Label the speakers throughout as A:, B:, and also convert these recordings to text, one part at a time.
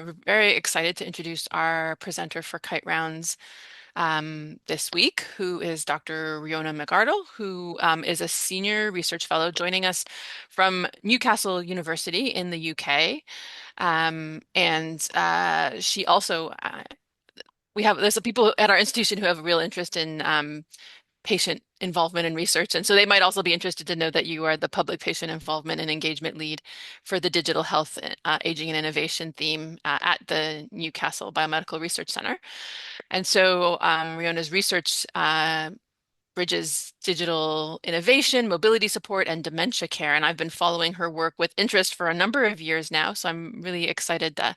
A: We're very excited to introduce our presenter for Kite Rounds this week, who is Dr. Ríona Mc Ardle, who is a senior research fellow joining us from Newcastle University in the UK. And she also, there's some people at our institution who have a real interest in patient involvement in research. And so they might also be interested to know that you are the public patient involvement and engagement lead for the digital health, aging and innovation theme at the Newcastle Biomedical Research Center. And so Ríona's research bridges digital innovation, mobility support, and dementia care. And I've been following her work with interest for a number of years now. So I'm really excited to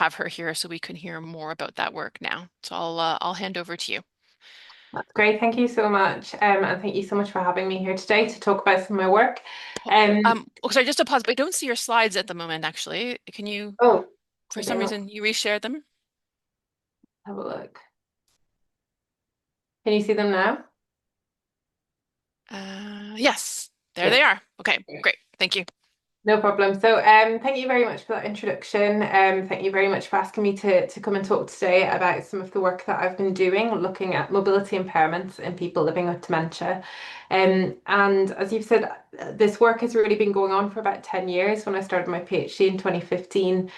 A: have her here so we can hear more about that work now. So I'll hand over to you.
B: That's great. Thank you so much. And thank you so much for having me here today to talk about some of my work.
A: Oh, sorry, just to pause, but I don't see your slides at the moment, actually. Can you,
B: Oh,
A: for some
B: okay,
A: reason, you reshare them?
B: have a look. Can you see them now?
A: Yes, there
B: Yes.
A: they are. Okay, great. Thank you.
B: No problem. So, thank you very much for that introduction. Thank you very much for asking me to come and talk today about some of the work that I've been doing, looking at mobility impairments in people living with dementia. And as you've said, this work has really been going on for about 10 years when I started my PhD in 2015,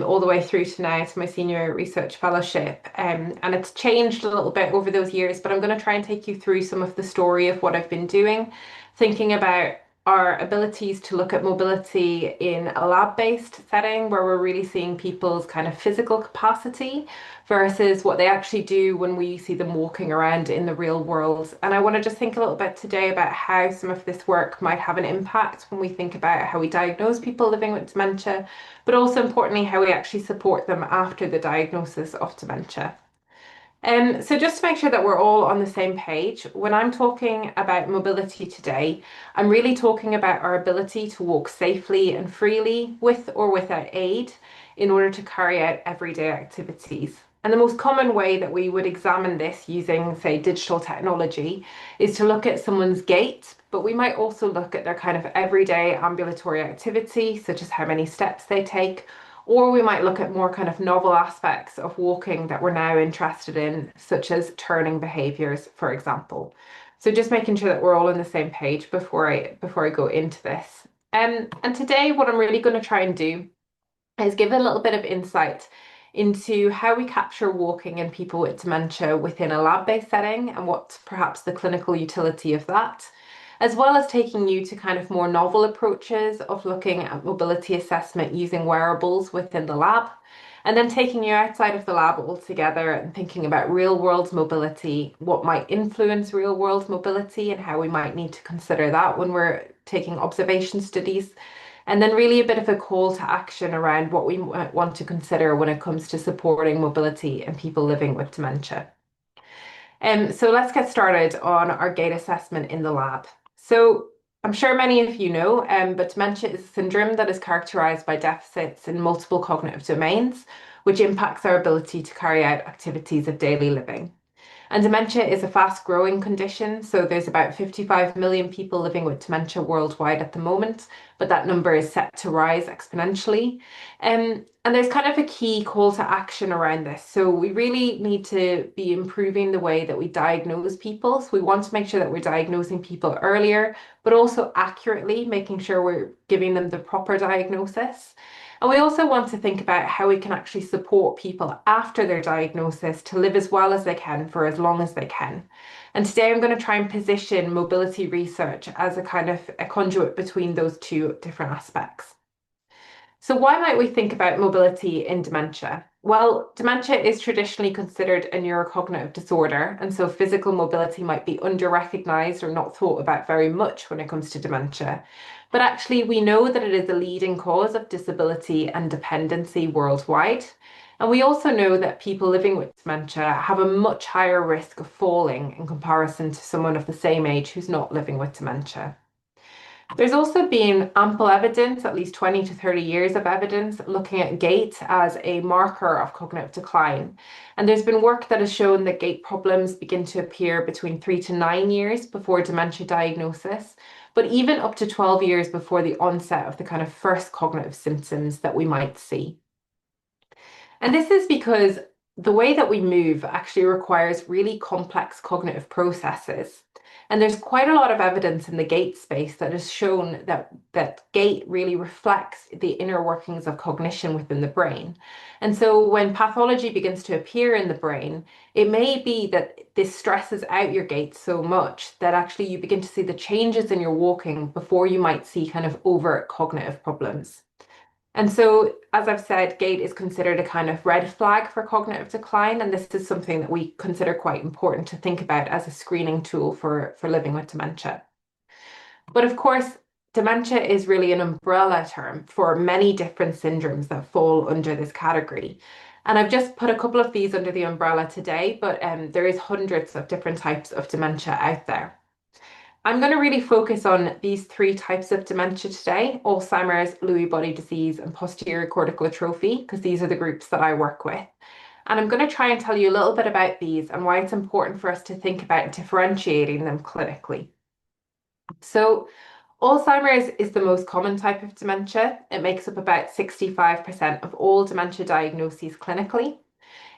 B: all the way through to now to my senior research fellowship. And it's changed a little bit over those years, but I'm going to try and take you through some of the story of what I've been doing, thinking about our abilities to look at mobility in a lab-based setting where we're really seeing people's kind of physical capacity versus what they actually do when we see them walking around in the real world. And I want to just think a little bit today about how some of this work might have an impact when we think about how we diagnose people living with dementia, but also importantly, how we actually support them after the diagnosis of dementia. So just to make sure that we're all on the same page, when I'm talking about mobility today, I'm really talking about our ability to walk safely and freely with or without aid in order to carry out everyday activities. And the most common way that we would examine this using, say, digital technology is to look at someone's gait, but we might also look at their kind of everyday ambulatory activity, such as how many steps they take, or we might look at more kind of novel aspects of walking that we're now interested in, such as turning behaviours, for example. So just making sure that we're all on the same page before I go into this. And today, what I'm really going to try and do is give a little bit of insight into how we capture walking in people with dementia within a lab-based setting and what's perhaps the clinical utility of that, as well as taking you to kind of more novel approaches of looking at mobility assessment using wearables within the lab, and then taking you outside of the lab altogether and thinking about real world mobility, what might influence real world mobility, and how we might need to consider that when we're taking observation studies. And then, really, a bit of a call to action around what we want to consider when it comes to supporting mobility in people living with dementia. So let's get started on our gait assessment in the lab. So I'm sure many of you know, but dementia is a syndrome that is characterized by deficits in multiple cognitive domains, which impacts our ability to carry out activities of daily living. And dementia is a fast growing condition. So there's about 55 million people living with dementia worldwide at the moment, but that number is set to rise exponentially. And there's kind of a key call to action around this. So we really need to be improving the way that we diagnose people. So we want to make sure that we're diagnosing people earlier, but also accurately, making sure we're giving them the proper diagnosis. And we also want to think about how we can actually support people after their diagnosis to live as well as they can for as long as they can. And today I'm going to try and position mobility research as a kind of a conduit between those two different aspects. So why might we think about mobility in dementia? Well, dementia is traditionally considered a neurocognitive disorder, and so physical mobility might be under-recognized or not thought about very much when it comes to dementia. But actually, we know that it is a leading cause of disability and dependency worldwide. And we also know that people living with dementia have a much higher risk of falling in comparison to someone of the same age who's not living with dementia. There's also been ample evidence, at least 20 to 30 years of evidence, looking at gait as a marker of cognitive decline. And there's been work that has shown that gait problems begin to appear between 3 to 9 years before dementia diagnosis, but even up to 12 years before the onset of the kind of first cognitive symptoms that we might see. And this is because the way that we move actually requires really complex cognitive processes. And there's quite a lot of evidence in the gait space that has shown that gait really reflects the inner workings of cognition within the brain. And so when pathology begins to appear in the brain, it may be that this stresses out your gait so much that actually you begin to see the changes in your walking before you might see kind of overt cognitive problems. And so, as I've said, gait is considered a kind of red flag for cognitive decline, and this is something that we consider quite important to think about as a screening tool for living with dementia. But of course, dementia is really an umbrella term for many different syndromes that fall under this category. And I've just put a couple of these under the umbrella today, but there is hundreds of different types of dementia out there. I'm going to really focus on these three types of dementia today: Alzheimer's, Lewy body disease, and posterior cortical atrophy, because these are the groups that I work with. And I'm going to try and tell you a little bit about these and why it's important for us to think about differentiating them clinically. So, Alzheimer's is the most common type of dementia. It makes up about 65% of all dementia diagnoses clinically.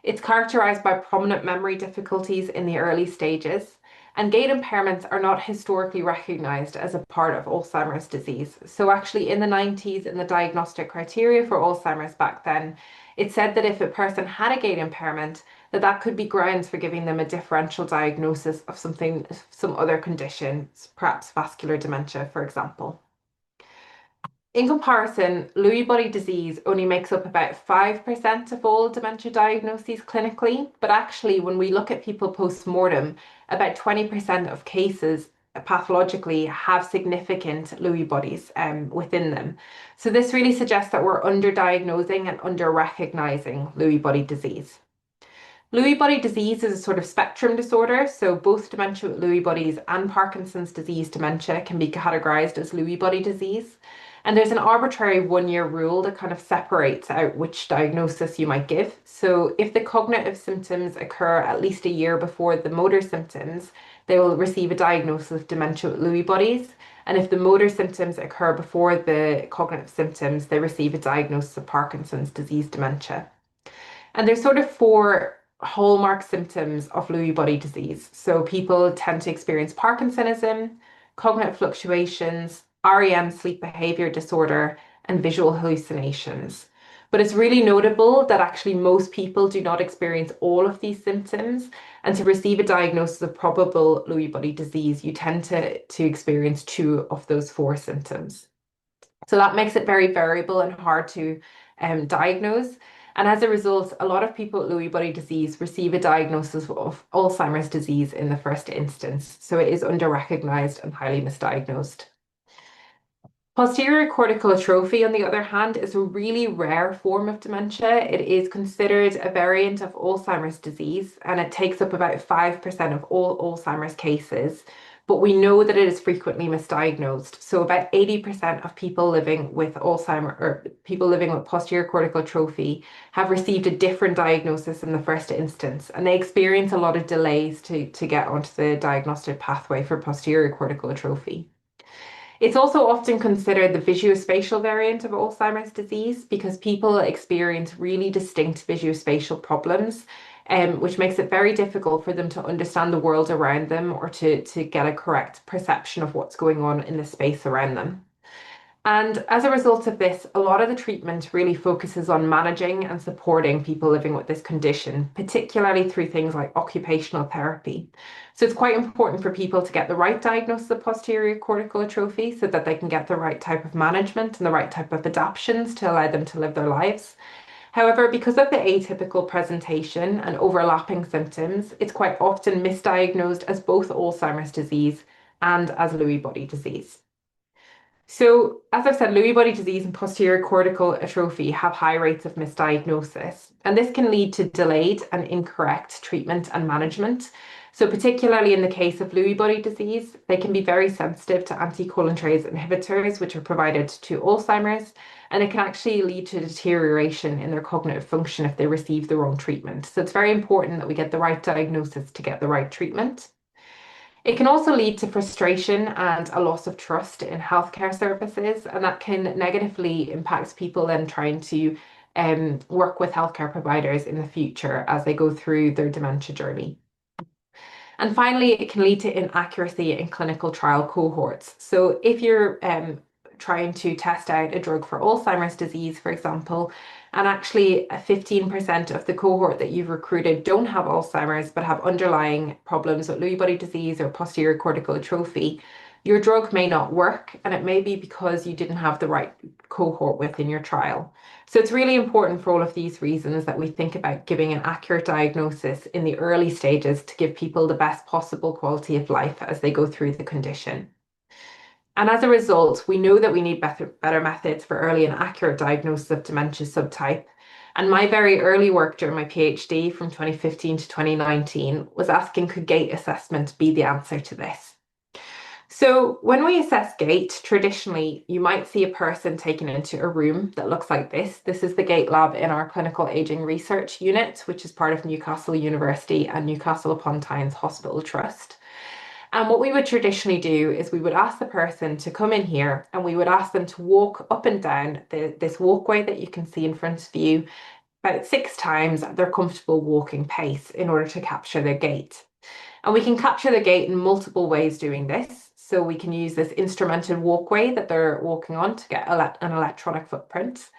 B: It's characterized by prominent memory difficulties in the early stages, and gait impairments are not historically recognized as a part of Alzheimer's disease. So, actually, in the 90s, in the diagnostic criteria for Alzheimer's back then, it said that if a person had a gait impairment, that could be grounds for giving them a differential diagnosis of something, some other condition, perhaps vascular dementia, for example. In comparison, Lewy body disease only makes up about 5% of all dementia diagnoses clinically, but actually, when we look at people post-mortem, about 20% of cases pathologically have significant Lewy bodies within them. So this really suggests that we're underdiagnosing and under-recognizing Lewy body disease. Lewy body disease is a sort of spectrum disorder, so both dementia with Lewy bodies and Parkinson's disease dementia can be categorized as Lewy body disease. And there's an arbitrary 1 year rule that kind of separates out which diagnosis you might give. So if the cognitive symptoms occur at least a year before the motor symptoms, they will receive a diagnosis of dementia with Lewy bodies. And if the motor symptoms occur before the cognitive symptoms, they receive a diagnosis of Parkinson's disease dementia. And there's sort of four hallmark symptoms of Lewy body disease. So people tend to experience Parkinsonism, cognitive fluctuations, REM sleep behavior disorder, and visual hallucinations. But it's really notable that actually most people do not experience all of these symptoms. And to receive a diagnosis of probable Lewy body disease, you tend to experience two of those four symptoms. So that makes it very variable and hard to diagnose. And as a result, a lot of people with Lewy body disease receive a diagnosis of Alzheimer's disease in the first instance. So it is under-recognized and highly misdiagnosed. Posterior cortical atrophy, on the other hand, is a really rare form of dementia. It is considered a variant of Alzheimer's disease, and it takes up about 5% of all Alzheimer's cases. But we know that it is frequently misdiagnosed. So about 80% of people living with Alzheimer or people living with posterior cortical atrophy have received a different diagnosis in the first instance, and they experience a lot of delays to get onto the diagnostic pathway for posterior cortical atrophy. It's also often considered the visuospatial variant of Alzheimer's disease because people experience really distinct visuospatial problems, which makes it very difficult for them to understand the world around them or to get a correct perception of what's going on in the space around them. And as a result of this, a lot of the treatment really focuses on managing and supporting people living with this condition, particularly through things like occupational therapy. So it's quite important for people to get the right diagnosis of posterior cortical atrophy so that they can get the right type of management and the right type of adaptations to allow them to live their lives. However, because of the atypical presentation and overlapping symptoms, it's quite often misdiagnosed as both Alzheimer's disease and as Lewy body disease. So, as I've said, Lewy body disease and posterior cortical atrophy have high rates of misdiagnosis, and this can lead to delayed and incorrect treatment and management. So, particularly in the case of Lewy body disease, they can be very sensitive to anticholinesterase inhibitors, which are provided to Alzheimer's, and it can actually lead to deterioration in their cognitive function if they receive the wrong treatment. So, it's very important that we get the right diagnosis to get the right treatment. It can also lead to frustration and a loss of trust in healthcare services, and that can negatively impact people then trying to work with healthcare providers in the future as they go through their dementia journey. And finally, it can lead to inaccuracy in clinical trial cohorts. So if you're trying to test out a drug for Alzheimer's disease, for example, and actually 15% of the cohort that you've recruited don't have Alzheimer's but have underlying problems with Lewy body disease or posterior cortical atrophy, your drug may not work, and it may be because you didn't have the right cohort within your trial. So it's really important for all of these reasons that we think about giving an accurate diagnosis in the early stages to give people the best possible quality of life as they go through the condition. And as a result, we know that we need better methods for early and accurate diagnosis of dementia subtype. And my very early work during my PhD from 2015 to 2019 was asking, could gait assessment be the answer to this? So when we assess gait, traditionally, you might see a person taken into a room that looks like this. This is the gait lab in our clinical aging research unit, which is part of Newcastle University and Newcastle upon Tyne's Hospital Trust. And what we would traditionally do is we would ask the person to come in here and we would ask them to walk up and down this walkway that you can see in front of you about 6 times at their comfortable walking pace in order to capture their gait. And we can capture the gait in multiple ways doing this. So we can use this instrumented walkway that they're walking on to get an electronic footprint.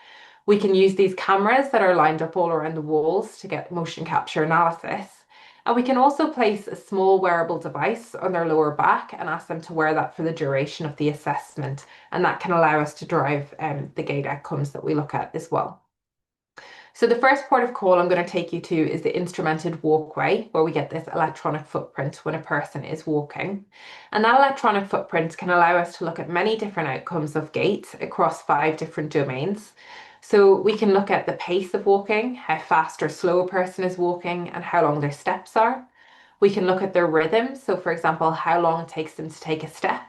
B: We can use these cameras that are lined up all around the walls to get motion capture analysis. And we can also place a small wearable device on their lower back and ask them to wear that for the duration of the assessment. And that can allow us to drive the gait outcomes that we look at as well. So the first port of call I'm going to take you to is the instrumented walkway, where we get this electronic footprint when a person is walking. And that electronic footprint can allow us to look at many different outcomes of gait across 5 different domains. So we can look at the pace of walking, how fast or slow a person is walking, and how long their steps are. We can look at their rhythm. So for example, how long it takes them to take a step.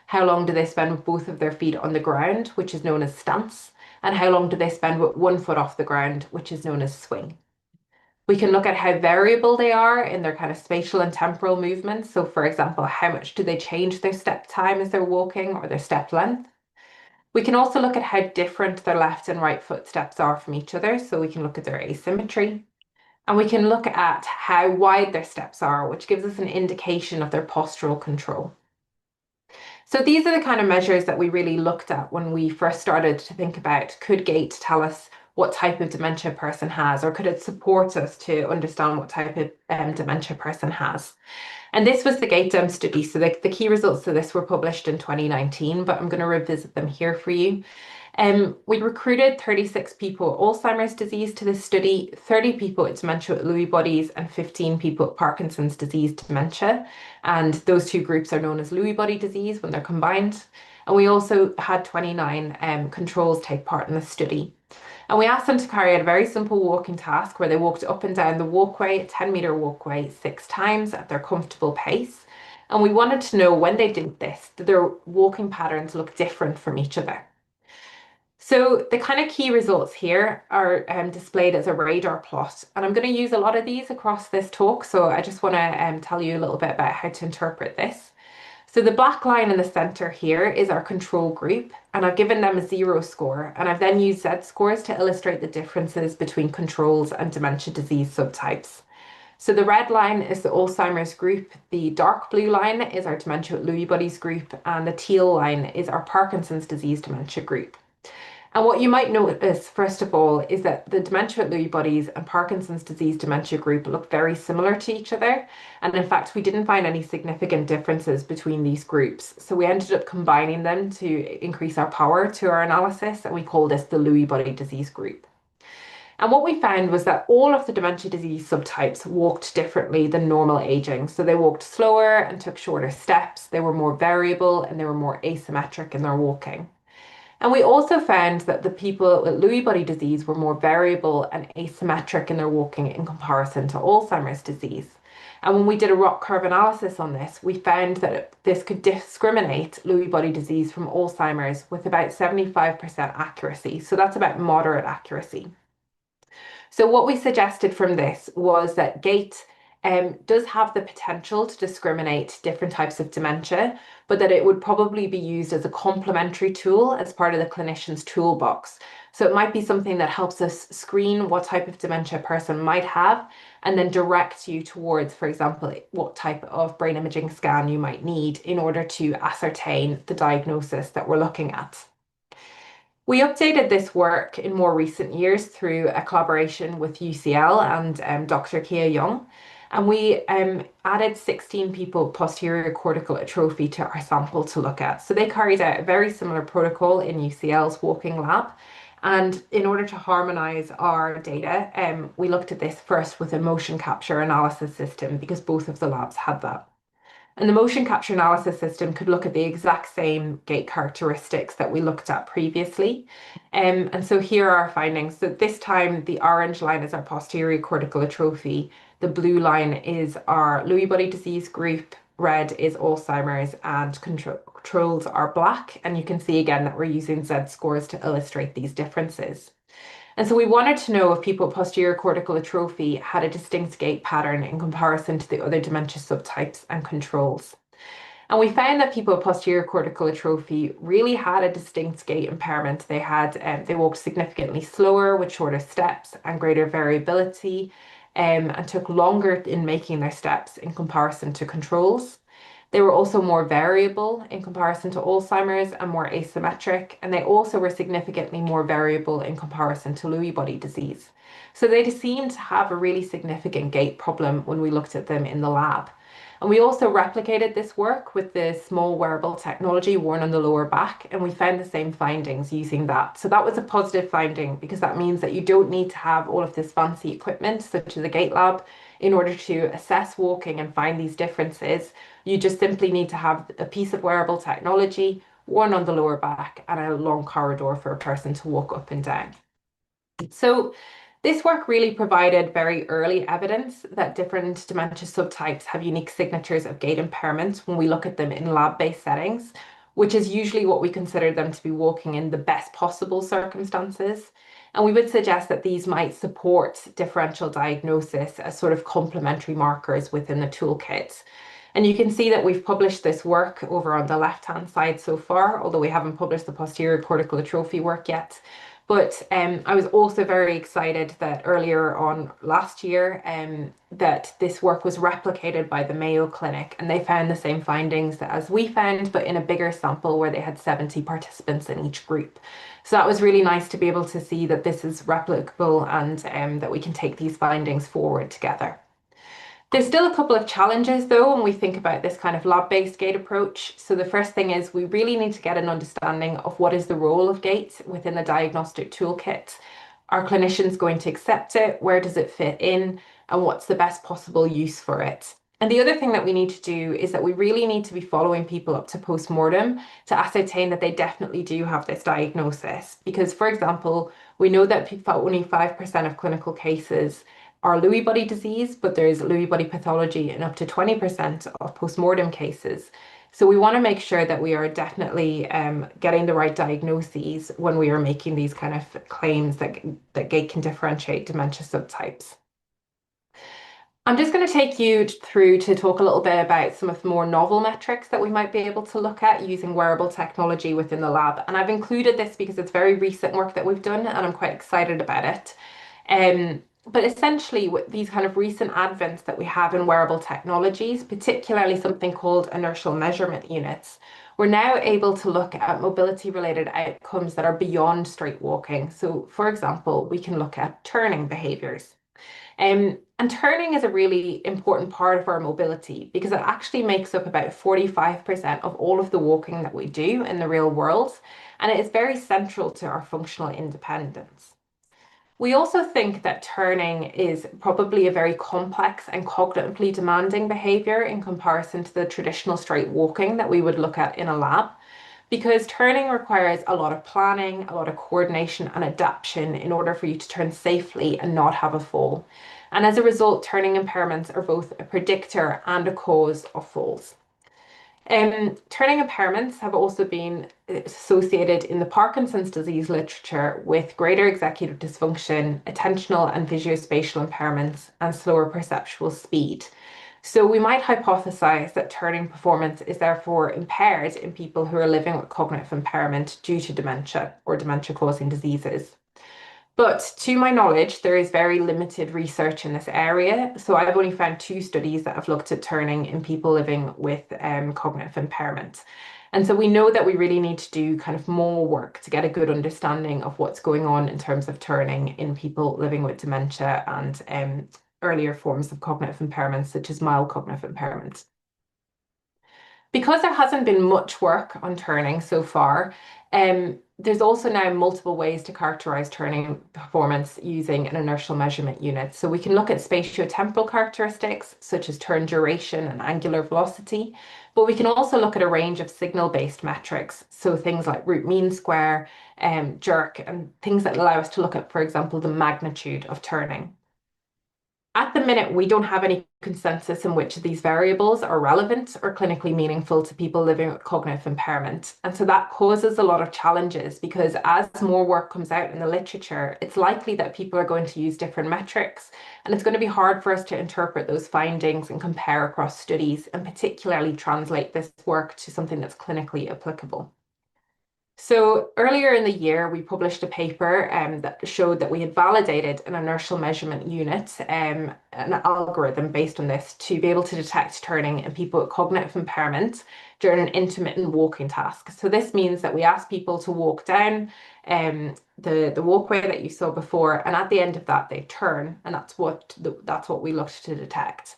B: How long do they spend with both of their feet on the ground, which is known as stance, and how long do they spend with one foot off the ground, which is known as swing. We can look at how variable they are in their kind of spatial and temporal movements. So for example, how much do they change their step time as they're walking or their step length? We can also look at how different their left and right footsteps are from each other. So we can look at their asymmetry. And we can look at how wide their steps are, which gives us an indication of their postural control. So these are the kind of measures that we really looked at when we first started to think about, could gait tell us what type of dementia a person has, or could it support us to understand what type of dementia a person has? And this was the gait study. So the key results of this were published in 2019, but I'm going to revisit them here for you. We recruited 36 people with Alzheimer's disease to this study, 30 people with dementia with Lewy bodies, and 15 people with Parkinson's disease dementia. And those 2 groups are known as Lewy body disease when they're combined. And we also had 29 controls take part in the study. And we asked them to carry out a very simple walking task where they walked up and down the walkway, a 10-meter walkway, 6 times at their comfortable pace. And we wanted to know when they did this, did their walking patterns look different from each other? So the kind of key results here are displayed as a radar plot, and I'm going to use a lot of these across this talk, so I just want to tell you a little bit about how to interpret this. So the black line in the center here is our control group, and I've given them a 0 score, and I've then used Z-scores to illustrate the differences between controls and dementia disease subtypes. So the red line is the Alzheimer's group, the dark blue line is our dementia with Lewy bodies group, and the teal line is our Parkinson's disease dementia group. And what you might notice, first of all, is that the dementia with Lewy bodies and Parkinson's disease dementia group look very similar to each other. And in fact, we didn't find any significant differences between these groups. So we ended up combining them to increase our power to our analysis, and we call this the Lewy body disease group. And what we found was that all of the dementia disease subtypes walked differently than normal aging. So they walked slower and took shorter steps. They were more variable and they were more asymmetric in their walking. And we also found that the people with Lewy body disease were more variable and asymmetric in their walking in comparison to Alzheimer's disease. And when we did a ROC curve analysis on this, we found that this could discriminate Lewy body disease from Alzheimer's with about 75% accuracy. So that's about moderate accuracy. So what we suggested from this was that gait does have the potential to discriminate different types of dementia, but that it would probably be used as a complementary tool as part of the clinician's toolbox. So it might be something that helps us screen what type of dementia a person might have and then direct you towards, for example, what type of brain imaging scan you might need in order to ascertain the diagnosis that we're looking at. We updated this work in more recent years through a collaboration with UCL and Dr. Kia Young, and we added 16 people with posterior cortical atrophy to our sample to look at. So they carried out a very similar protocol in UCL's walking lab. And in order to harmonize our data, we looked at this first with a motion capture analysis system because both of the labs had that. And the motion capture analysis system could look at the exact same gait characteristics that we looked at previously. And so here are our findings. So this time, the orange line is our posterior cortical atrophy. The blue line is our Lewy body disease group. Red is Alzheimer's, and controls are black. And you can see again that we're using Z scores to illustrate these differences. And so we wanted to know if people with posterior cortical atrophy had a distinct gait pattern in comparison to the other dementia subtypes and controls. And we found that people with posterior cortical atrophy really had a distinct gait impairment. They walked significantly slower with shorter steps and greater variability, and took longer in making their steps in comparison to controls. They were also more variable in comparison to Alzheimer's and more asymmetric, and they also were significantly more variable in comparison to Lewy body disease. So they seemed to have a really significant gait problem when we looked at them in the lab. And we also replicated this work with the small wearable technology worn on the lower back, and we found the same findings using that. So that was a positive finding because that means that you don't need to have all of this fancy equipment, such as a gait lab, in order to assess walking and find these differences. You just simply need to have a piece of wearable technology worn on the lower back and a long corridor for a person to walk up and down. So this work really provided very early evidence that different dementia subtypes have unique signatures of gait impairment when we look at them in lab-based settings, which is usually what we consider them to be walking in the best possible circumstances. And we would suggest that these might support differential diagnosis as sort of complementary markers within the toolkit. And you can see that we've published this work over on the left-hand side so far, although we haven't published the posterior cortical atrophy work yet. But I was also very excited that earlier on last year that this work was replicated by the Mayo Clinic, and they found the same findings as we found, but in a bigger sample where they had 70 participants in each group. So that was really nice to be able to see that this is replicable and that we can take these findings forward together. There's still a couple of challenges though when we think about this kind of lab-based gait approach. So the first thing is we really need to get an understanding of what is the role of gait within the diagnostic toolkit. Are clinicians going to accept it? Where does it fit in? And what's the best possible use for it? And the other thing that we need to do is that we really need to be following people up to post-mortem to ascertain that they definitely do have this diagnosis. Because, for example, we know that only 5% of clinical cases are Lewy body disease, but there's Lewy body pathology in up to 20% of postmortem cases. So we want to make sure that we are definitely getting the right diagnoses when we are making these kind of claims that gait can differentiate dementia subtypes. I'm just going to take you through to talk a little bit about some of the more novel metrics that we might be able to look at using wearable technology within the lab. And I've included this because it's very recent work that we've done and I'm quite excited about it. But essentially, with these kind of recent advents that we have in wearable technologies, particularly something called inertial measurement units, we're now able to look at mobility-related outcomes that are beyond straight walking. So, for example, we can look at turning behaviours. And turning is a really important part of our mobility because it actually makes up about 45% of all of the walking that we do in the real world, and it is very central to our functional independence. We also think that turning is probably a very complex and cognitively demanding behavior in comparison to the traditional straight walking that we would look at in a lab, because turning requires a lot of planning, a lot of coordination and adaptation in order for you to turn safely and not have a fall. And as a result, turning impairments are both a predictor and a cause of falls. Turning impairments have also been associated in the Parkinson's disease literature with greater executive dysfunction, attentional and visuospatial impairments, and slower perceptual speed. So we might hypothesize that turning performance is therefore impaired in people who are living with cognitive impairment due to dementia or dementia-causing diseases. But to my knowledge, there is very limited research in this area. So I've only found two studies that have looked at turning in people living with cognitive impairment. And so we know that we really need to do kind of more work to get a good understanding of what's going on in terms of turning in people living with dementia and earlier forms of cognitive impairments, such as mild cognitive impairment. Because there hasn't been much work on turning so far, there's also now multiple ways to characterize turning performance using an inertial measurement unit. So we can look at spatiotemporal characteristics, such as turn duration and angular velocity, but we can also look at a range of signal-based metrics, so things like root mean square, jerk, and things that allow us to look at, for example, the magnitude of turning. At the minute, we don't have any consensus in which of these variables are relevant or clinically meaningful to people living with cognitive impairment. And so that causes a lot of challenges because as more work comes out in the literature, it's likely that people are going to use different metrics. And it's going to be hard for us to interpret those findings and compare across studies and particularly translate this work to something that's clinically applicable. So earlier in the year, we published a paper that showed that we had validated an inertial measurement unit, an algorithm based on this to be able to detect turning in people with cognitive impairment during an intermittent walking task. So this means that we ask people to walk down the walkway that you saw before, and at the end of that, they turn, and that's what we looked to detect.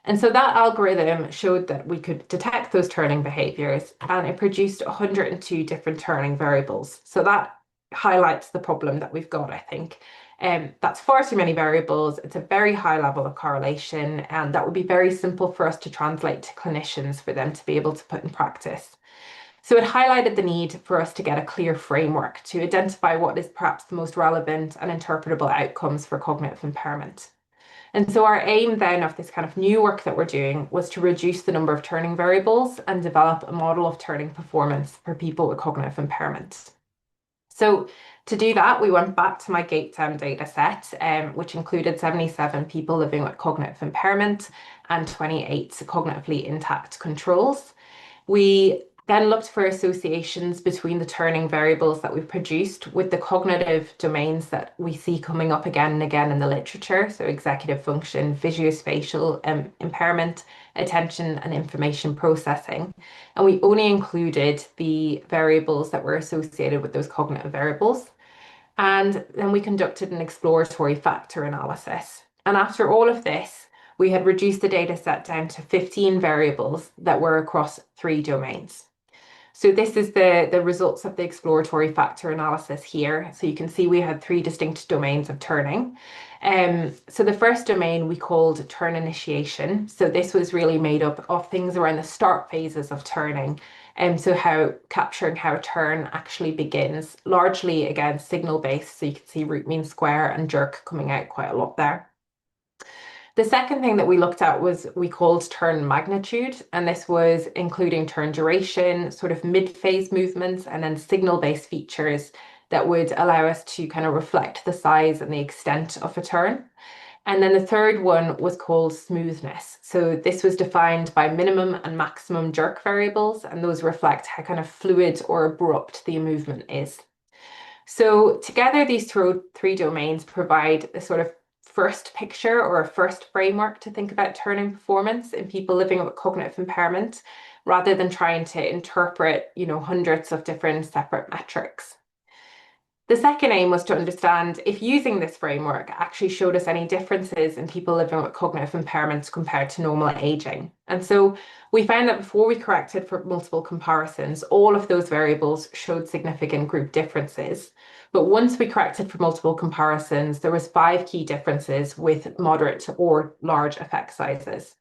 B: And so that algorithm showed that we could detect those turning behaviors and it produced 102 different turning variables. So that highlights the problem that we've got, I think. That's far too many variables. It's a very high level of correlation, and that would be very simple for us to translate to clinicians for them to be able to put in practice. So it highlighted the need for us to get a clear framework to identify what is perhaps the most relevant and interpretable outcomes for cognitive impairment. And so our aim then of this kind of new work that we're doing was to reduce the number of turning variables and develop a model of turning performance for people with cognitive impairment. So to do that, we went back to my gait data set, which included 77 people living with cognitive impairment and 28 cognitively intact controls. We then looked for associations between the turning variables that we've produced with the cognitive domains that we see coming up again and again in the literature. So executive function, visuospatial impairment, attention and information processing. And we only included the variables that were associated with those cognitive variables. And then we conducted an exploratory factor analysis. And after all of this, we had reduced the data set down to 15 variables that were across 3 domains. So this is the results of the exploratory factor analysis here. So you can see we had 3 distinct domains of turning. So the first domain we called turn initiation. So this was really made up of things around the start phases of turning. So capturing how a turn actually begins, largely again signal based. So you can see root mean square and jerk coming out quite a lot there. The second thing that we looked at was we called turn magnitude, and this was including turn duration, sort of mid-phase movements, and then signal-based features that would allow us to kind of reflect the size and the extent of a turn. And then the third one was called smoothness. So this was defined by minimum and maximum jerk variables, and those reflect how kind of fluid or abrupt the movement is. So together, these 3 domains provide a sort of first picture or a first framework to think about turning performance in people living with cognitive impairment, rather than trying to interpret, hundreds of different separate metrics. The second aim was to understand if using this framework actually showed us any differences in people living with cognitive impairments compared to normal aging. And so we found that before we corrected for multiple comparisons, all of those variables showed significant group differences. But once we corrected for multiple comparisons, there was 5 key differences with moderate or large effect sizes.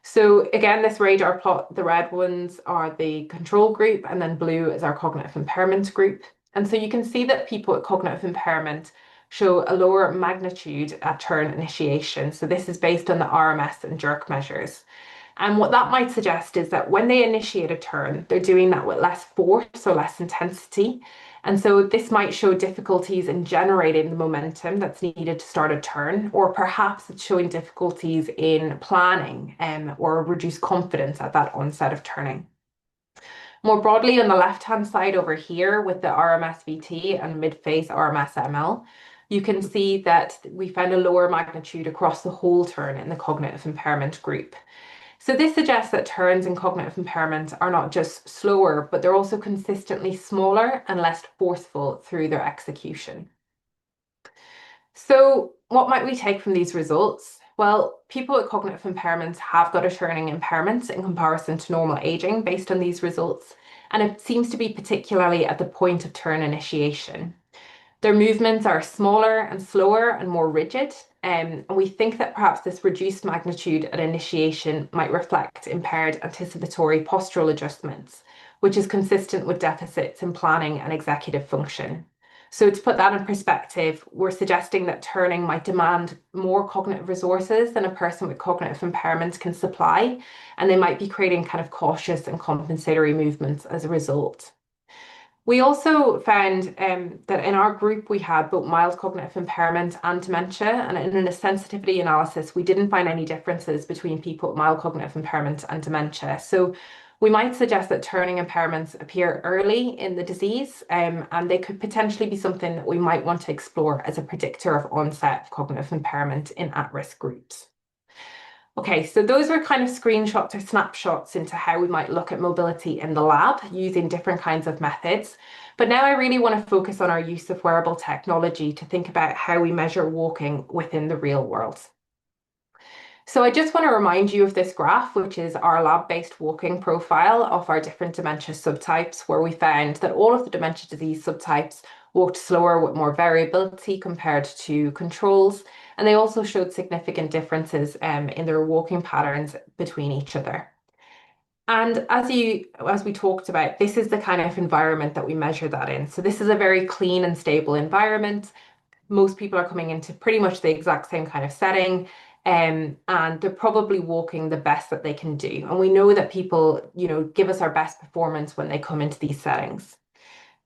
B: So again, this radar plot, the red ones are the control group, and then blue is our cognitive impairment group. And so you can see that people with cognitive impairment show a lower magnitude at turn initiation. So this is based on the RMS and jerk measures. And what that might suggest is that when they initiate a turn, they're doing that with less force or less intensity. And so this might show difficulties in generating the momentum that's needed to start a turn, or perhaps it's showing difficulties in planning or reduced confidence at that onset of turning. More broadly, on the left-hand side over here with the RMSVT and mid-face RMSML, you can see that we found a lower magnitude across the whole turn in the cognitive impairment group. So this suggests that turns in cognitive impairment are not just slower, but they're also consistently smaller and less forceful through their execution. So what might we take from these results? Well, people with cognitive impairments have got a turning impairment in comparison to normal aging based on these results, and it seems to be particularly at the point of turn initiation. Their movements are smaller and slower and more rigid, and we think that perhaps this reduced magnitude at initiation might reflect impaired anticipatory postural adjustments, which is consistent with deficits in planning and executive function. So to put that in perspective, we're suggesting that turning might demand more cognitive resources than a person with cognitive impairment can supply, and they might be creating kind of cautious and compensatory movements as a result. We also found that in our group we had both mild cognitive impairment and dementia, and in a sensitivity analysis, we didn't find any differences between people with mild cognitive impairment and dementia. So we might suggest that turning impairments appear early in the disease, and they could potentially be something that we might want to explore as a predictor of onset of cognitive impairment in at-risk groups. Okay, so those are kind of screenshots or snapshots into how we might look at mobility in the lab using different kinds of methods. But now I really want to focus on our use of wearable technology to think about how we measure walking within the real world. So I just want to remind you of this graph, which is our lab-based walking profile of our different dementia subtypes, where we found that all of the dementia disease subtypes walked slower with more variability compared to controls. And they also showed significant differences in their walking patterns between each other. And as we talked about, this is the kind of environment that we measure that in. So this is a very clean and stable environment. Most people are coming into pretty much the exact same kind of setting, and they're probably walking the best that they can do. And we know that people, give us our best performance when they come into these settings.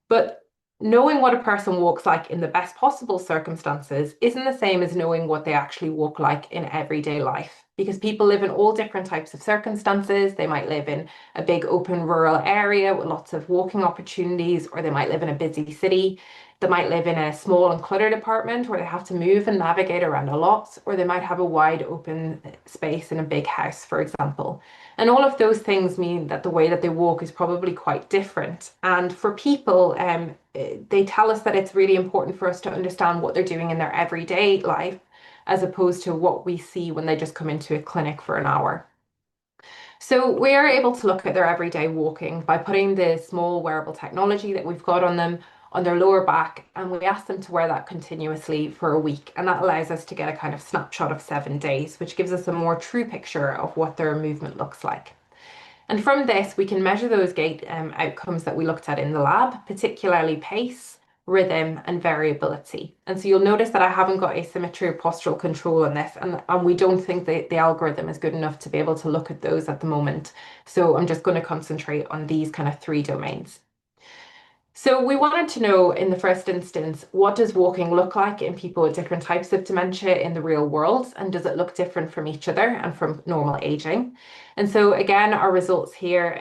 B: But knowing what a person walks like in the best possible circumstances isn't the same as knowing what they actually walk like in everyday life, because people live in all different types of circumstances. They might live in a big open rural area with lots of walking opportunities, or they might live in a busy city. They might live in a small and cluttered apartment where they have to move and navigate around a lot, or they might have a wide open space in a big house, for example. And all of those things mean that the way that they walk is probably quite different. And for people, they tell us that it's really important for us to understand what they're doing in their everyday life, as opposed to what we see when they just come into a clinic for an hour. So we are able to look at their everyday walking by putting the small wearable technology that we've got on them on their lower back, and we ask them to wear that continuously for a week. And that allows us to get a kind of snapshot of 7 days, which gives us a more true picture of what their movement looks like. And from this, we can measure those gait outcomes that we looked at in the lab, particularly pace, rhythm, and variability. And so you'll notice that I haven't got asymmetry or postural control on this, and we don't think that the algorithm is good enough to be able to look at those at the moment. So I'm just going to concentrate on these kind of 3 domains. So we wanted to know in the first instance, what does walking look like in people with different types of dementia in the real world? And does it look different from each other and from normal aging? And so again, our results here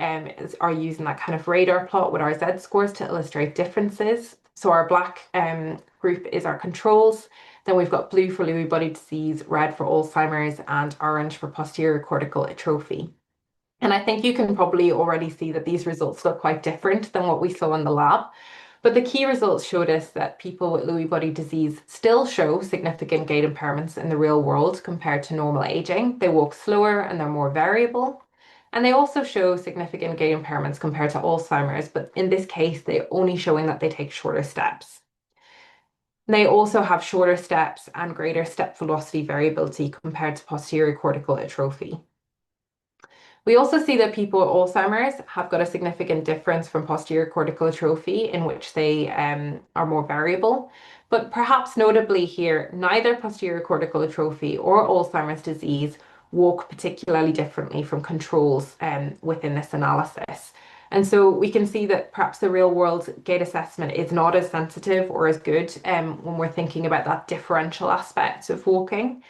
B: are using that kind of radar plot with our Z scores to illustrate differences. So our black group is our controls. Then we've got blue for Lewy body disease, red for Alzheimer's, and orange for posterior cortical atrophy. And I think you can probably already see that these results look quite different than what we saw in the lab. But the key results showed us that people with Lewy body disease still show significant gait impairments in the real world compared to normal aging. They walk slower and they're more variable. And they also show significant gait impairments compared to Alzheimer's, but in this case, they're only showing that they take shorter steps. They also have shorter steps and greater step velocity variability compared to posterior cortical atrophy. We also see that people with Alzheimer's have got a significant difference from posterior cortical atrophy in which they are more variable. But perhaps notably here, neither posterior cortical atrophy or Alzheimer's disease walk particularly differently from controls within this analysis. And so we can see that perhaps the real world gait assessment is not as sensitive or as good when we're thinking about that differential aspect of walking.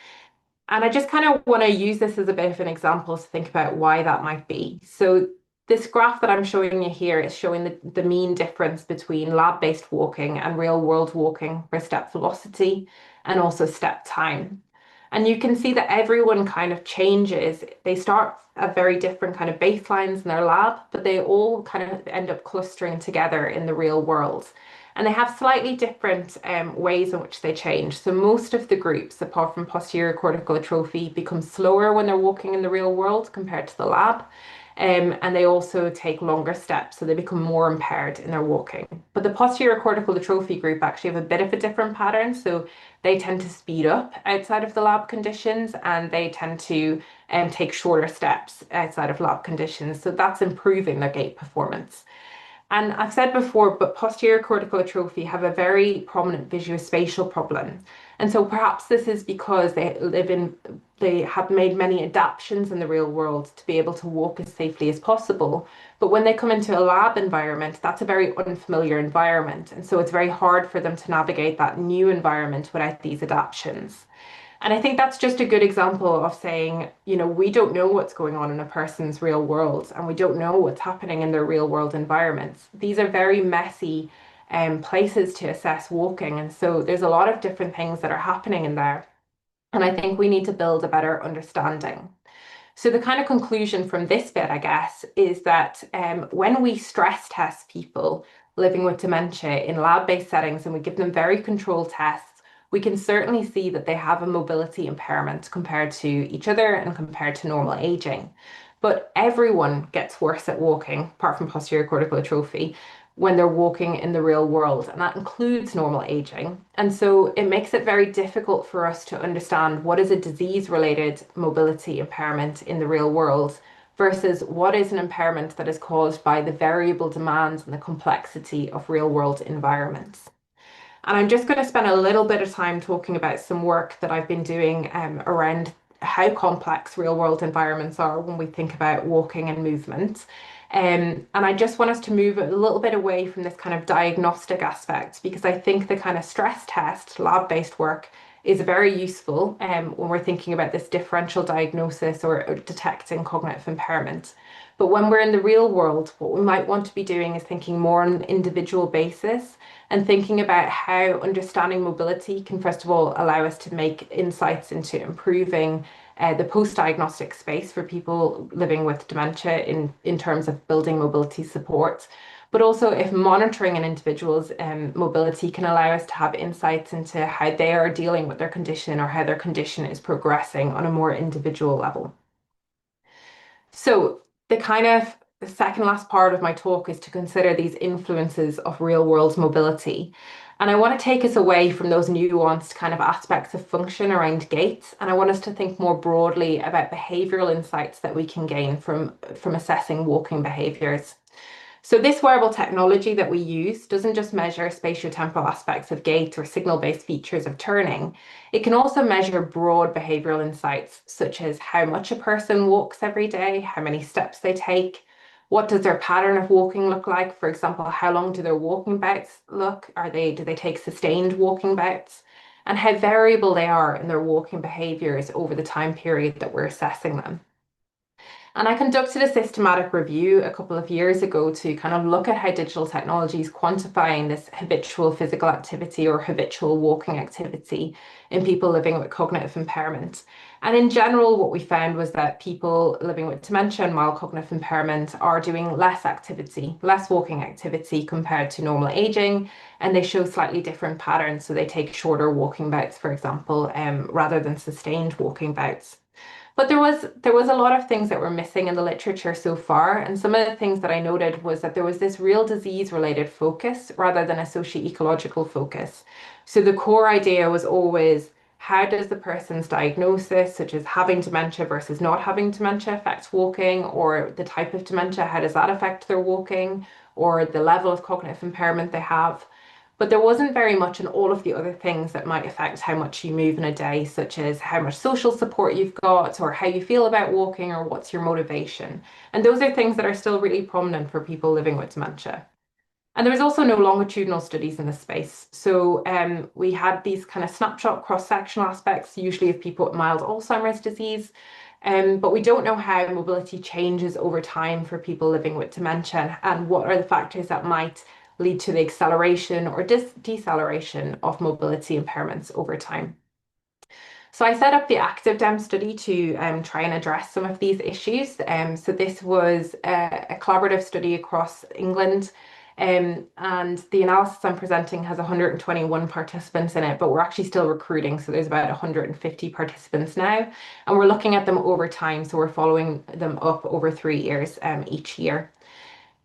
B: And I just kind of want to use this as a bit of an example to think about why that might be. So this graph that I'm showing you here is showing the mean difference between lab-based walking and real-world walking for step velocity and also step time. And you can see that everyone kind of changes. They start at very different kind of baselines in their lab, but they all kind of end up clustering together in the real world. And they have slightly different ways in which they change. So most of the groups, apart from posterior cortical atrophy, become slower when they're walking in the real world compared to the lab. And they also take longer steps, so they become more impaired in their walking. But the posterior cortical atrophy group actually have a bit of a different pattern. So they tend to speed up outside of the lab conditions and they tend to take shorter steps outside of lab conditions. So that's improving their gait performance. And I've said before, but posterior cortical atrophy have a very prominent visuospatial problem. And so perhaps this is because they have made many adaptations in the real world to be able to walk as safely as possible. But when they come into a lab environment, that's a very unfamiliar environment. And so it's very hard for them to navigate that new environment without these adaptations. And I think that's just a good example of saying, we don't know what's going on in a person's real world and we don't know what's happening in their real world environments. These are very messy places to assess walking. And so there's a lot of different things that are happening in there. And I think we need to build a better understanding. So the kind of conclusion from this bit, I guess, is that when we stress test people living with dementia in lab-based settings and we give them very controlled tests, we can certainly see that they have a mobility impairment compared to each other and compared to normal aging. But everyone gets worse at walking, apart from posterior cortical atrophy, when they're walking in the real world, and that includes normal aging. And so it makes it very difficult for us to understand what is a disease-related mobility impairment in the real world versus what is an impairment that is caused by the variable demands and the complexity of real-world environments. And I'm just going to spend a little bit of time talking about some work that I've been doing around how complex real world environments are when we think about walking and movement. And I just want us to move a little bit away from this kind of diagnostic aspect because I think the kind of stress test, lab-based work is very useful when we're thinking about this differential diagnosis or detecting cognitive impairment. But when we're in the real world, what we might want to be doing is thinking more on an individual basis and thinking about how understanding mobility can, first of all, allow us to make insights into improving the post-diagnostic space for people living with dementia in terms of building mobility support. But also if monitoring an individual's mobility can allow us to have insights into how they are dealing with their condition or how their condition is progressing on a more individual level. So the second last part of my talk is to consider these influences of real world mobility. And I want to take us away from those nuanced kind of aspects of function around gait. And I want us to think more broadly about behavioral insights that we can gain from assessing walking behaviors. So this wearable technology that we use doesn't just measure spatiotemporal aspects of gait or signal-based features of turning. It can also measure broad behavioral insights, such as how much a person walks every day, how many steps they take, what does their pattern of walking look like? For example, how long do their walking bouts look? Do they take sustained walking bouts? And how variable they are in their walking behaviors over the time period that we're assessing them. And I conducted a systematic review a couple of years ago to kind of look at how digital technology is quantifying this habitual physical activity or habitual walking activity in people living with cognitive impairment. And in general, what we found was that people living with dementia and mild cognitive impairment are doing less activity, less walking activity compared to normal aging, and they show slightly different patterns. So they take shorter walking bouts, for example, rather than sustained walking bouts. But there was a lot of things that were missing in the literature so far, and some of the things that I noted was that there was this real disease-related focus rather than a socio-ecological focus. So the core idea was always how does the person's diagnosis, such as having dementia versus not having dementia, affect walking, or the type of dementia, how does that affect their walking, or the level of cognitive impairment they have? But there wasn't very much in all of the other things that might affect how much you move in a day, such as how much social support you've got, or how you feel about walking, or what's your motivation. And those are things that are still really prominent for people living with dementia. And there was also no longitudinal studies in this space. So we had these kind of snapshot cross-sectional aspects, usually of people with mild Alzheimer's disease. But we don't know how mobility changes over time for people living with dementia and what are the factors that might lead to the acceleration or deceleration of mobility impairments over time. So I set up the Active Dem study to try and address some of these issues. So this was a collaborative study across England. And the analysis I'm presenting has 121 participants in it, but we're actually still recruiting. So there's about 150 participants now, and we're looking at them over time. So we're following them up over 3 years each year.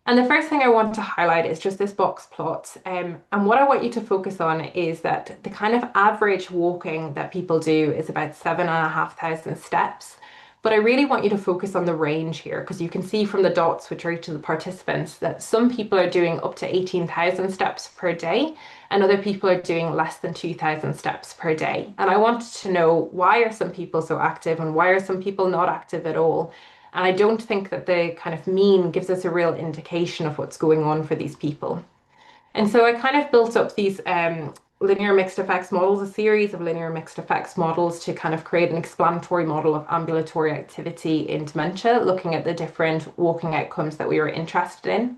B: And the first thing I want to highlight is just this box plot. And what I want you to focus on is that the kind of average walking that people do is about 7,500 steps. But I really want you to focus on the range here because you can see from the dots, which are each of the participants, that some people are doing up to 18,000 steps per day and other people are doing less than 2,000 steps per day. And I wanted to know, why are some people so active and why are some people not active at all? And I don't think that the kind of mean gives us a real indication of what's going on for these people. And so I kind of built up these linear mixed effects models, a series of linear mixed effects models to kind of create an explanatory model of ambulatory activity in dementia, looking at the different walking outcomes that we were interested in.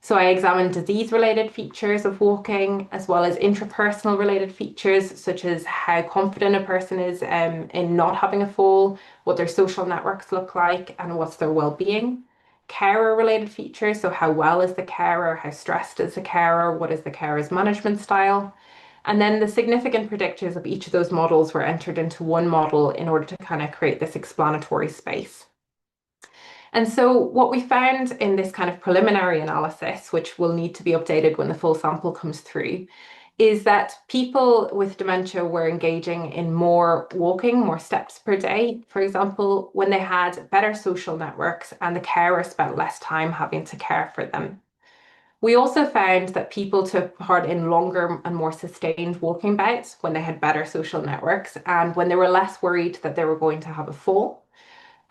B: So I examined disease-related features of walking, as well as intrapersonal related features, such as how confident a person is in not having a fall, what their social networks look like, and what's their well-being. Carer-related features, so how well is the carer, how stressed is the carer, what is the carer's management style. And then the significant predictors of each of those models were entered into one model in order to kind of create this explanatory space. And so what we found in this kind of preliminary analysis, which will need to be updated when the full sample comes through, is that people with dementia were engaging in more walking, more steps per day, for example, when they had better social networks and the carer spent less time having to care for them. We also found that people took part in longer and more sustained walking bouts when they had better social networks and when they were less worried that they were going to have a fall.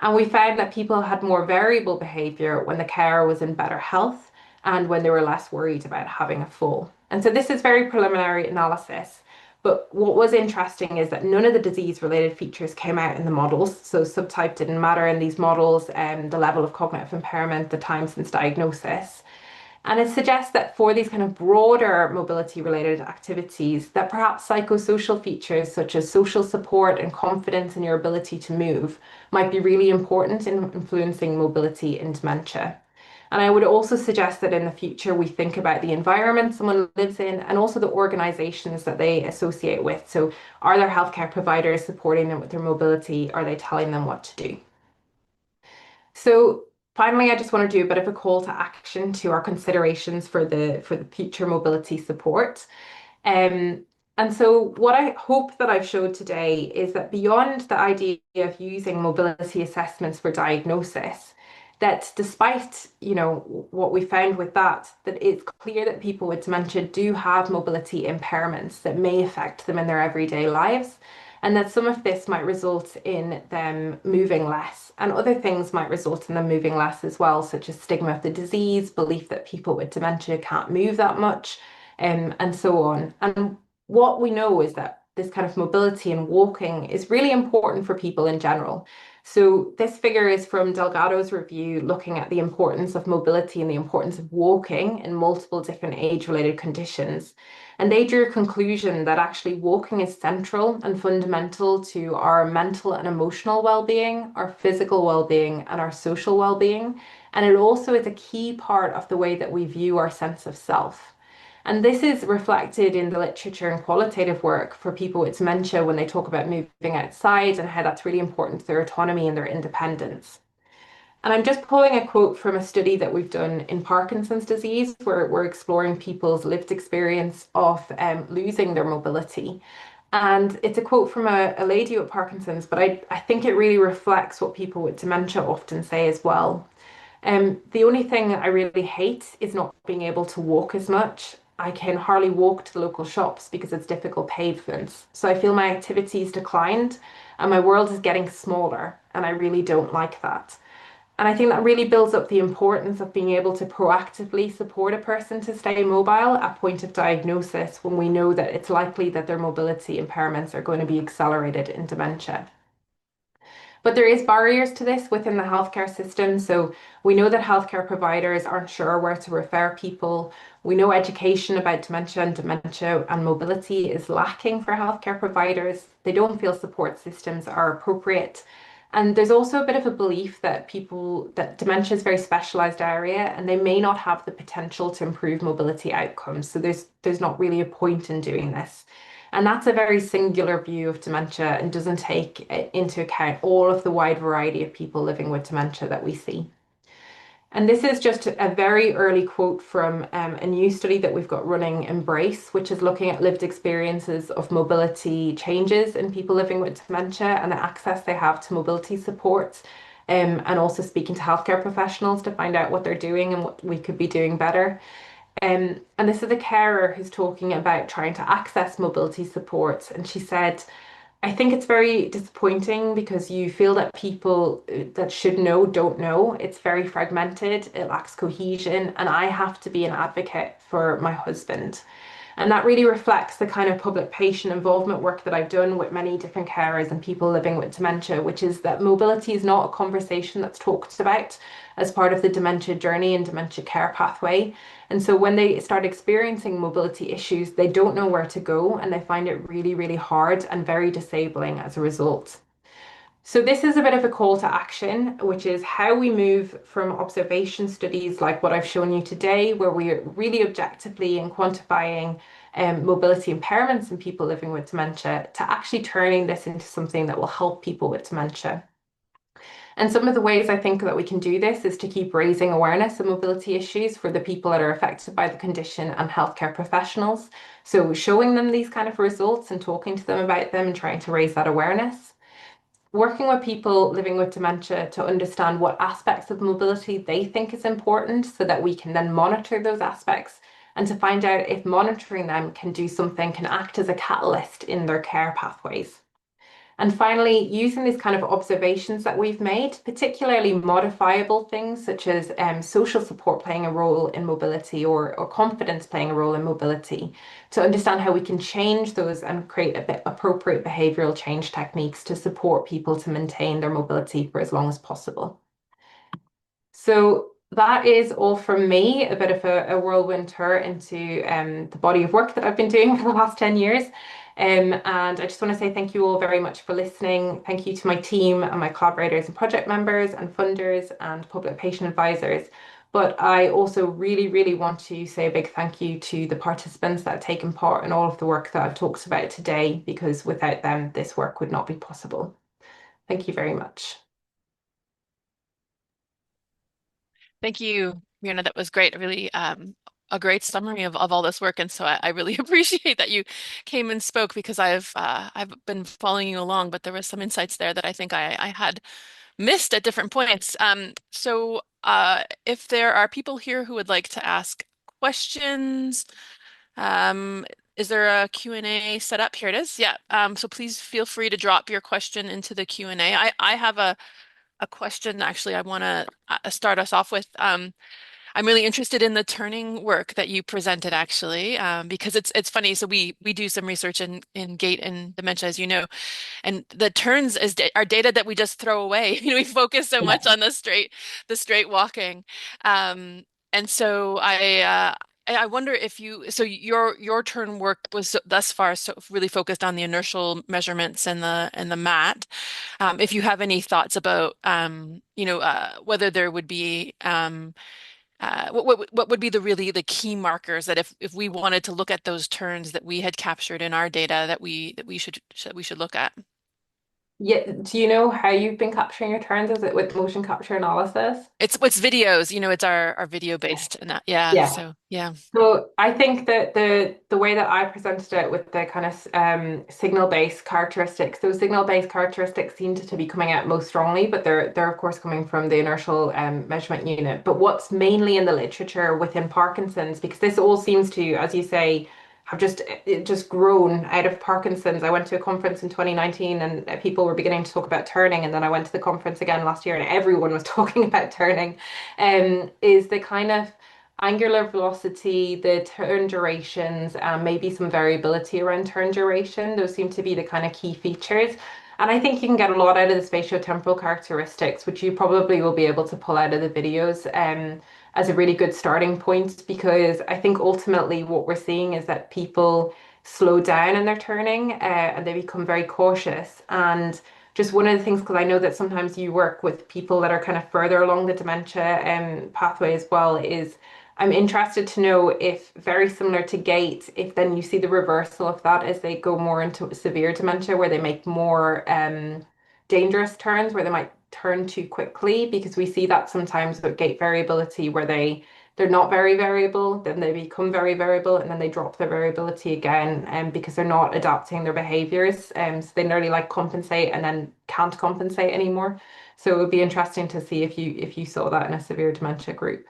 B: And we found that people had more variable behavior when the carer was in better health and when they were less worried about having a fall. And so this is very preliminary analysis. But what was interesting is that none of the disease-related features came out in the models. So subtype didn't matter in these models, the level of cognitive impairment, the time since diagnosis. And it suggests that for these kind of broader mobility related activities, that perhaps psychosocial features such as social support and confidence in your ability to move might be really important in influencing mobility in dementia. And I would also suggest that in the future we think about the environment someone lives in and also the organizations that they associate with. So are there healthcare providers supporting them with their mobility? Are they telling them what to do? So finally, I just want to do a bit of a call to action to our considerations for the future mobility support. Um, and so what I hope that I've showed today is that beyond the idea of using mobility assessments for diagnosis, that despite, what we found with that, that it's clear that people with dementia do have mobility impairments that may affect them in their everyday lives, and that some of this might result in them moving less, and other things might result in them moving less as well, such as stigma of the disease, belief that people with dementia can't move that much, and so on. And what we know is that this kind of mobility and walking is really important for people in general. So this figure is from Delgado's review looking at the importance of mobility and the importance of walking in multiple different age-related conditions. And they drew a conclusion that actually walking is central and fundamental to our mental and emotional well-being, our physical well-being, and our social well-being. And it also is a key part of the way that we view our sense of self. And this is reflected in the literature and qualitative work for people with dementia when they talk about moving outside and how that's really important to their autonomy and their independence. And I'm just pulling a quote from a study that we've done in Parkinson's disease, where we're exploring people's lived experience of losing their mobility. And it's a quote from a lady with Parkinson's, but I think it really reflects what people with dementia often say as well. The only thing I really hate is not being able to walk as much. I can hardly walk to the local shops because it's difficult pavements. So I feel my activities declined and my world is getting smaller, and I really don't like that. And I think that really builds up the importance of being able to proactively support a person to stay mobile at point of diagnosis when we know that it's likely that their mobility impairments are going to be accelerated in dementia. But there is barriers to this within the healthcare system. So we know that healthcare providers aren't sure where to refer people. We know education about dementia and mobility is lacking for healthcare providers. They don't feel support systems are appropriate. And there's also a bit of a belief that that dementia is a very specialized area and they may not have the potential to improve mobility outcomes. So there's not really a point in doing this. And that's a very singular view of dementia and doesn't take into account all of the wide variety of people living with dementia that we see. And this is just a very early quote from a new study that we've got running, Embrace, which is looking at lived experiences of mobility changes in people living with dementia and the access they have to mobility supports, and also speaking to healthcare professionals to find out what they're doing and what we could be doing better. And this is a carer who's talking about trying to access mobility supports. And she said, I think it's very disappointing because you feel that people that should know don't know. It's very fragmented, it lacks cohesion, and I have to be an advocate for my husband. And that really reflects the kind of public patient involvement work that I've done with many different carers and people living with dementia, which is that mobility is not a conversation that's talked about as part of the dementia journey and dementia care pathway. And so when they start experiencing mobility issues, they don't know where to go and they find it really, really hard and very disabling as a result. So this is a bit of a call to action, which is how we move from observation studies like what I've shown you today, where we're really objectively and quantifying mobility impairments in people living with dementia, to actually turning this into something that will help people with dementia. And some of the ways I think that we can do this is to keep raising awareness of mobility issues for the people that are affected by the condition and healthcare professionals. So showing them these kind of results and talking to them about them and trying to raise that awareness. Working with people living with dementia to understand what aspects of mobility they think is important so that we can then monitor those aspects and to find out if monitoring them can do something, can act as a catalyst in their care pathways. And finally, using these kind of observations that we've made, particularly modifiable things such as social support playing a role in mobility or confidence playing a role in mobility, to understand how we can change those and create a bit appropriate behavioral change techniques to support people to maintain their mobility for as long as possible. So that is all from me, a bit of a whirlwind tour into the body of work that I've been doing for the last 10 years. And I just want to say thank you all very much for listening. Thank you to my team and my collaborators and project members and funders and public patient advisors. But I also really, really want to say a big thank you to the participants that have taken part in all of the work that I've talked about today, because without them, this work would not be possible. Thank you very much.
A: Thank you, Ríona. That was great. Really, a great summary of all this work. And so I really appreciate that you came and spoke because I've been following you along, but there was some insights there that I think I had missed at different points. If there are people here who would like to ask questions, um, is there a Q&A set up? Here it is. Yeah. So please feel free to drop your question into the Q&A. I have a question actually I want to start us off with. I'm really interested in the turning work that you presented actually, because it's funny. So we do some research in gait and dementia, as you know, and the turns are data that we just throw away. You know, we focus so much on the straight walking, and so I wonder if your turn work was thus far so really focused on the inertial measurements and the mat. If you have any thoughts about whether there would be what would be the key markers that if we wanted to look at those turns that we had captured in our data that we should look at?
B: Yeah, do you know how you've been capturing your turns? Is it with motion capture analysis?
A: It's videos, it's our video based and that, yeah.
B: Yeah.
A: So yeah.
B: So I think that the way that I presented it with the kind of signal-based characteristics, those signal-based characteristics seem to be coming out most strongly, but they're of course coming from the inertial measurement unit. But what's mainly in the literature within Parkinson's, because this all seems to, as you say, have just grown out of Parkinson's. I went to a conference in 2019 and people were beginning to talk about turning, and then I went to the conference again last year and everyone was talking about turning. Is the kind of angular velocity, the turn durations, and maybe some variability around turn duration. Those seem to be the kind of key features. And I think you can get a lot out of the spatiotemporal characteristics, which you probably will be able to pull out of the videos as a really good starting point, because I think ultimately what we're seeing is that people slow down in their turning and they become very cautious. And just one of the things, because I know that sometimes you work with people that are kind of further along the dementia pathway as well, is I'm interested to know if, very similar to gait, if then you see the reversal of that as they go more into severe dementia, where they make more dangerous turns, where they might turn too quickly, because we see that sometimes with gait variability, where they're not very variable, then they become very variable, and then they drop their variability again, because they're not adapting their behaviors, so they nearly like compensate and then can't compensate anymore. So it would be interesting to see if you saw that in a severe dementia group.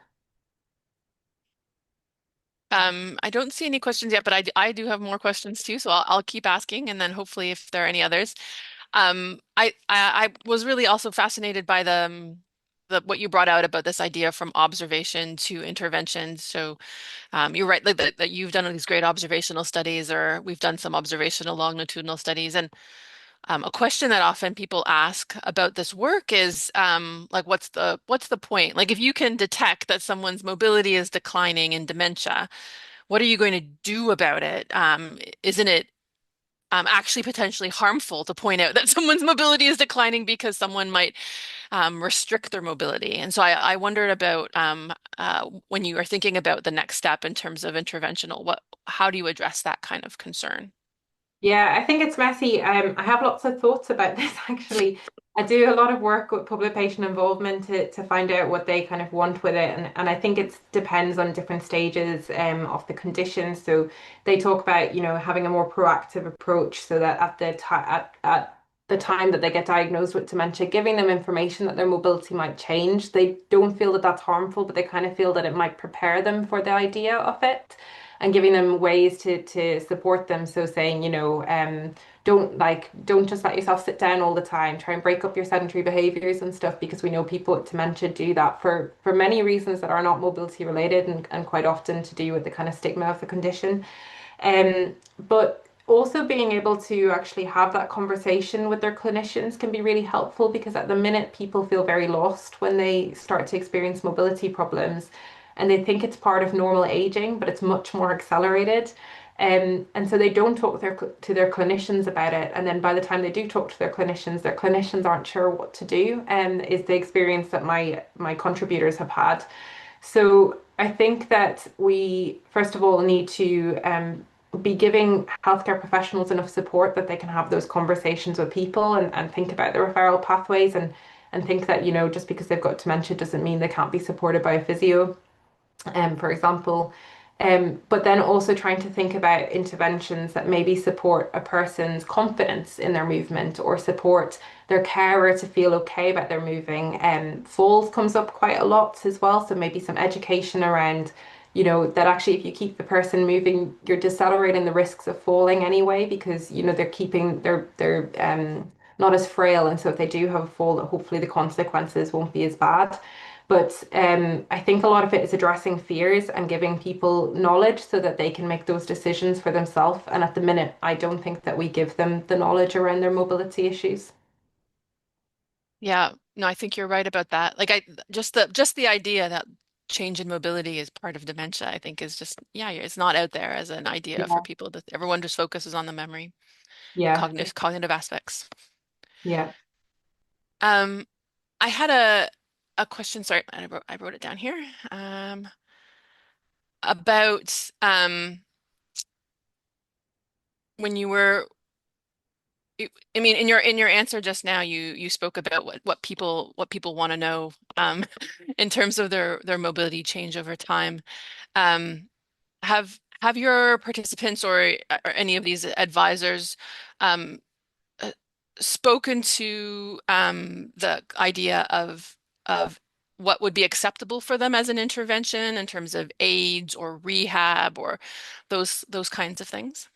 A: I don't see any questions yet, but I do have more questions too, so I'll keep asking, and then hopefully if there are any others. I was really also fascinated by the what you brought out about this idea from observation to intervention. So you're right, like that you've done all these great observational studies, or we've done some observational longitudinal studies, and a question that often people ask about this work is like, what's the point? Like, if you can detect that someone's mobility is declining in dementia, what are you going to do about it? Isn't it actually potentially harmful to point out that someone's mobility is declining because someone might restrict their mobility? And so I wondered about when you are thinking about the next step in terms of interventional, how do you address that kind of concern?
B: Yeah, I think it's messy. I have lots of thoughts about this actually. I do a lot of work with public patient involvement to find out what they kind of want with it. And I think it depends on different stages of the condition. So they talk about, having a more proactive approach so that at the time that they get diagnosed with dementia, giving them information that their mobility might change. They don't feel that that's harmful, but they kind of feel that it might prepare them for the idea of it and giving them ways to support them. So saying, don't just let yourself sit down all the time. Try and break up your sedentary behaviors and stuff because we know people with dementia do that for many reasons that are not mobility related and quite often to do with the kind of stigma of the condition. But also being able to actually have that conversation with their clinicians can be really helpful because at the minute people feel very lost when they start to experience mobility problems and they think it's part of normal aging, but it's much more accelerated. And so they don't talk to their clinicians about it. And then by the time they do talk to their clinicians aren't sure what to do. Is the experience that my contributors have had. So I think that we, first of all, need to be giving healthcare professionals enough support that they can have those conversations with people and think about the referral pathways and think that, just because they've got dementia doesn't mean they can't be supported by a physio, for example. But then also trying to think about interventions that maybe support a person's confidence in their movement or support their carer to feel okay about their moving. Falls comes up quite a lot as well. So maybe some education around, that actually if you keep the person moving, you're decelerating the risks of falling anyway, because, they're keeping they're not as frail. And so if they do have a fall, hopefully the consequences won't be as bad. But I think a lot of it is addressing fears and giving people knowledge so that they can make those decisions for themselves. And at the minute, I don't think that we give them the knowledge around their mobility issues.
A: Yeah, no, I think you're right about that. Like just the idea that change in mobility is part of dementia, I think is just, yeah, it's not out there as an idea for
B: Yeah,
A: people that everyone just focuses on the memory, the
B: yeah,
A: cognitive aspects.
B: yeah.
A: Um, I had a question, sorry, I wrote it down here. About when you were I mean, in your answer just now, you spoke about what people want to know in terms of their mobility change over time. Um, have your participants or any of these advisors um, uh, spoken to the idea of what would be acceptable for them as an intervention in terms of aids or rehab or those kinds of things?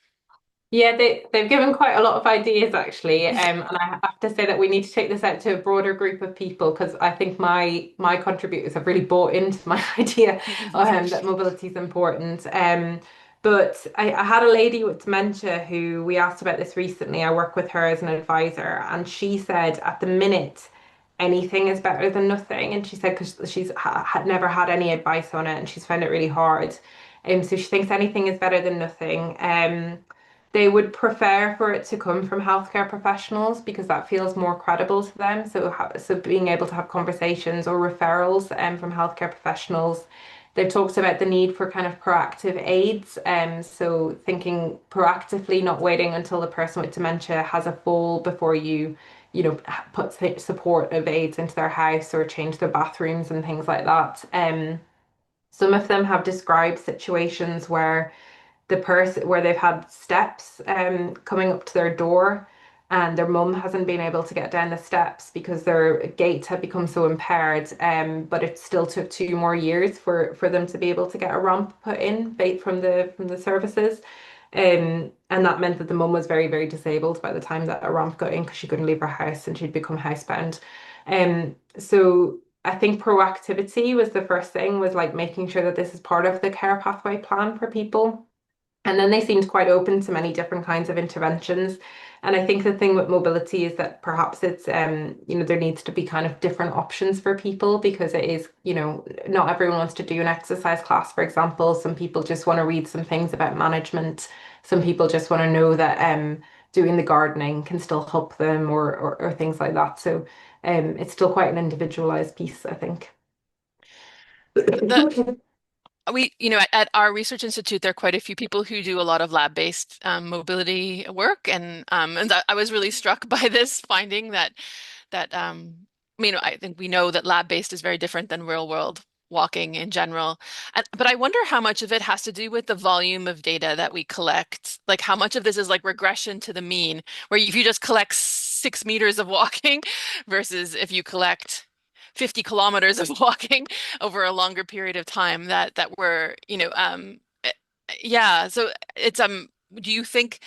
B: Yeah, they've given quite a lot of ideas actually, and I have to say that we need to take this out to a broader group of people because I think my contributors have really bought into my idea that mobility is important. But I had a lady with dementia who we asked about this recently. I work with her as an advisor, and she said at the minute anything is better than nothing, and she said because she's had never had any advice on it, and she's found it really hard. So she thinks anything is better than nothing. They would prefer for it to come from healthcare professionals because that feels more credible to them. So being able to have conversations or referrals from healthcare professionals. They've talked about the need for kind of proactive aids. So thinking proactively, not waiting until the person with dementia has a fall before you put supportive aids into their house or change their bathrooms and things like that. Some of them have described situations where the person where they've had steps coming up to their door and their mum hasn't been able to get down the steps because their gait had become so impaired, but it still took 2 more years for them to be able to get a ramp put in from the services. And that meant that the mum was very, very disabled by the time that a ramp got in because she couldn't leave her house and she'd become housebound. So I think proactivity was the first thing, was like making sure that this is part of the care pathway plan for people. And then they seemed quite open to many different kinds of interventions. And I think the thing with mobility is that perhaps there needs to be kind of different options for people because it is, not everyone wants to do an exercise class, for example. Some people just want to read some things about management. Some people just want to know that doing the gardening can still help them or things like that. So it's still quite an individualized piece, I think.
A: The at our research institute, there are quite a few people who do a lot of lab-based mobility work, and I was really struck by this finding that I think we know that lab-based is very different than real-world walking in general. But I wonder how much of it has to do with the volume of data that we collect. Like how much of this is like regression to the mean, where if you just collect 6 meters of walking versus if you collect 50 kilometers of walking over a longer period of time that we're, yeah. So it's do you think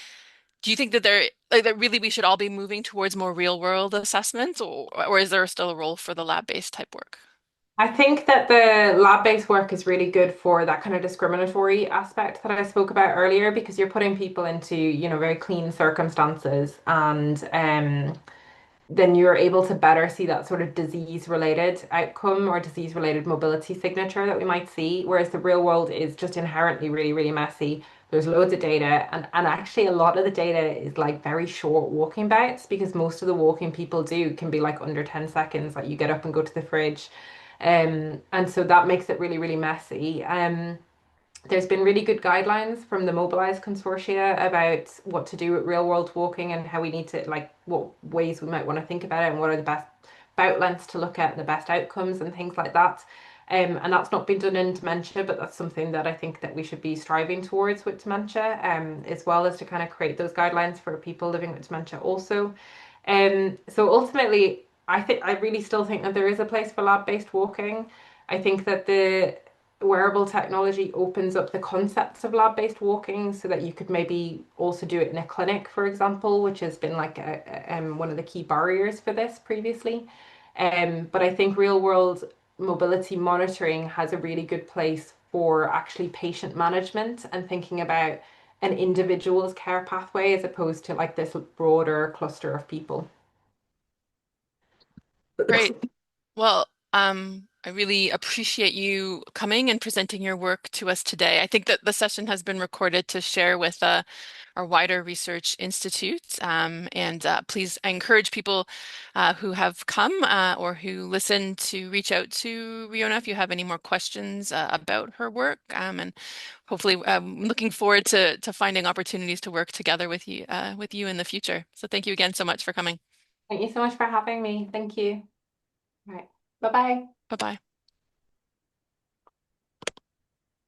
A: that there like that really we should all be moving towards more real world assessments, or is there still a role for the lab-based type work?
B: I think that the lab-based work is really good for that kind of discriminatory aspect that I spoke about earlier because you're putting people into, very clean circumstances and then you're able to better see that sort of disease-related outcome or disease-related mobility signature that we might see, whereas the real world is just inherently really, really messy. There's loads of data, and actually a lot of the data is like very short walking bouts because most of the walking people do can be like under 10 seconds, like you get up and go to the fridge. And so that makes it really, really messy. There's been really good guidelines from the Mobilize Consortia about what to do with real world walking and how we need to, like, what ways we might want to think about it and what are the best bout lengths to look at and the best outcomes and things like that. And that's not been done in dementia, but that's something that I think that we should be striving towards with dementia, as well as to kind of create those guidelines for people living with dementia also. So ultimately, I really still think that there is a place for lab-based walking. I think that the wearable technology opens up the concepts of lab-based walking so that you could maybe also do it in a clinic, for example, which has been like one of the key barriers for this previously. But I think real-world mobility monitoring has a really good place for actually patient management and thinking about an individual's care pathway as opposed to like this broader cluster of people.
A: Great. Well, I really appreciate you coming and presenting your work to us today. I think that the session has been recorded to share with our wider research institutes. And please, I encourage people who have come or who listen to reach out to Ríona if you have any more questions about her work. And hopefully, looking forward to finding opportunities to work together with you in the future. So thank you again so much for coming.
B: Thank you so much for having me. Thank you. Right. Bye bye.
A: Bye bye.